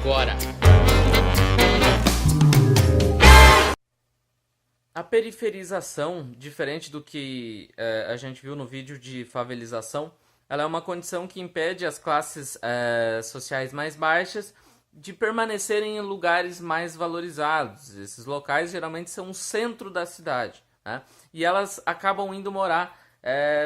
agora. A periferização, diferente do que a gente viu no vídeo de favelização, ela é uma condição que impede as classes sociais mais baixas de permanecerem em lugares mais valorizados. Esses locais geralmente são o centro da cidade, né? E elas acabam indo morar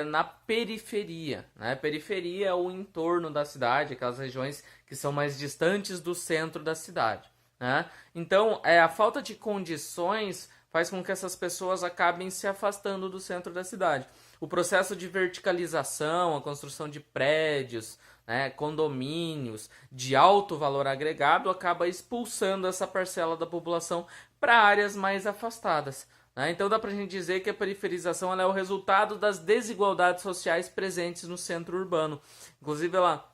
na periferia, né? Periferia é o entorno da cidade, aquelas regiões que são mais distantes do centro da cidade, né? Então, a falta de condições faz com que essas pessoas acabem se afastando do centro da cidade. O processo de verticalização, a construção de prédios, né, condomínios de alto valor agregado acaba expulsando essa parcela da população para áreas mais afastadas. Né? Então dá para a gente dizer que a periferização ela é o resultado das desigualdades sociais presentes no centro urbano. Inclusive ela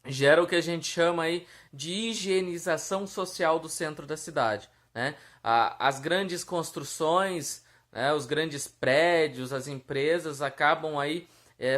gera o que a gente chama aí de higienização social do centro da cidade. Né? As grandes construções, né, os grandes prédios, as empresas acabam aí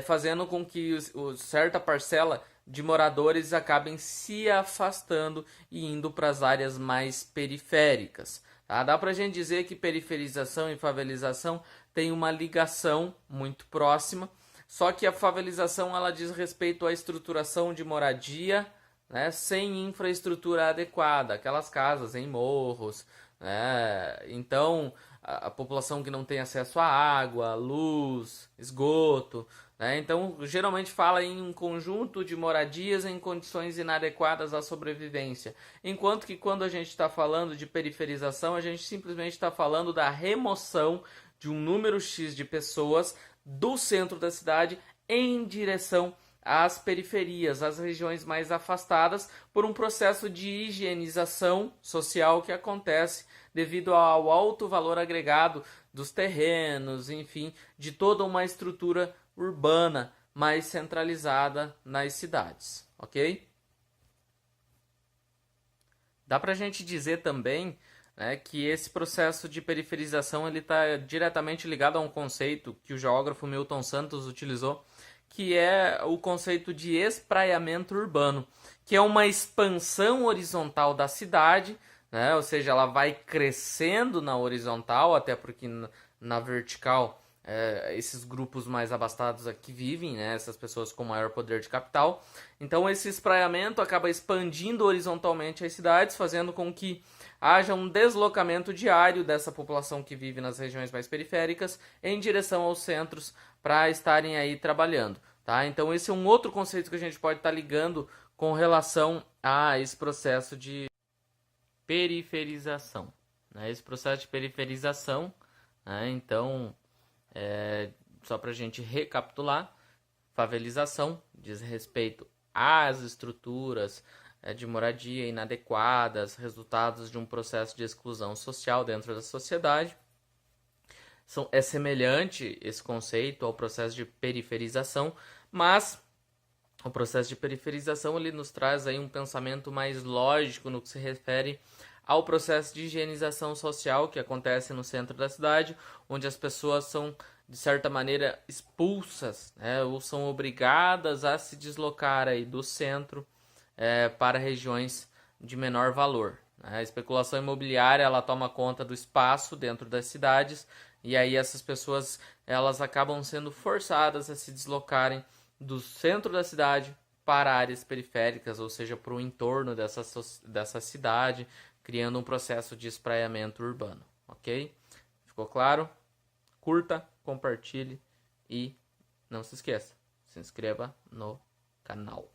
fazendo com que certa parcela de moradores acabem se afastando e indo para as áreas mais periféricas. Tá? Dá para a gente dizer que periferização e favelização têm uma ligação muito próxima, só que a favelização ela diz respeito à estruturação de moradia, né, sem infraestrutura adequada, aquelas casas em morros, né? Então a população que não tem acesso à água, luz, esgoto, né? Então geralmente fala em um conjunto de moradias em condições inadequadas à sobrevivência, enquanto que quando a gente está falando de periferização, a gente simplesmente está falando da remoção de um número X de pessoas do centro da cidade em direção às periferias, às regiões mais afastadas, por um processo de higienização social que acontece devido ao alto valor agregado dos terrenos, enfim, de toda uma estrutura urbana mais centralizada nas cidades, ok? Dá para a gente dizer também, né, que esse processo de periferização ele está diretamente ligado a um conceito que o geógrafo Milton Santos utilizou, que é o conceito de espraiamento urbano, que é uma expansão horizontal da cidade, né? Ou seja, ela vai crescendo na horizontal, até porque na vertical esses grupos mais abastados aqui vivem, né? Essas pessoas com maior poder de capital. Então esse espraiamento acaba expandindo horizontalmente as cidades, fazendo com que haja um deslocamento diário dessa população que vive nas regiões mais periféricas em direção aos centros para estarem aí trabalhando. Tá? Então esse é um outro conceito que a gente pode estar ligando com relação a esse processo de periferização. Né? Esse processo de periferização, né? Então, só para a gente recapitular, favelização diz respeito às estruturas de moradia inadequadas, resultados de um processo de exclusão social dentro da sociedade. É semelhante esse conceito ao processo de periferização, mas o processo de periferização ele nos traz aí um pensamento mais lógico no que se refere ao processo de higienização social que acontece no centro da cidade, onde as pessoas são, de certa maneira, expulsas, né, ou são obrigadas a se deslocar aí do centro para regiões de menor valor. A especulação imobiliária ela toma conta do espaço dentro das cidades e aí essas pessoas elas acabam sendo forçadas a se deslocarem do centro da cidade para áreas periféricas, ou seja, para o entorno dessa cidade, criando um processo de espraiamento urbano, ok? Ficou claro? Curta, compartilhe e não se esqueça, se inscreva no canal.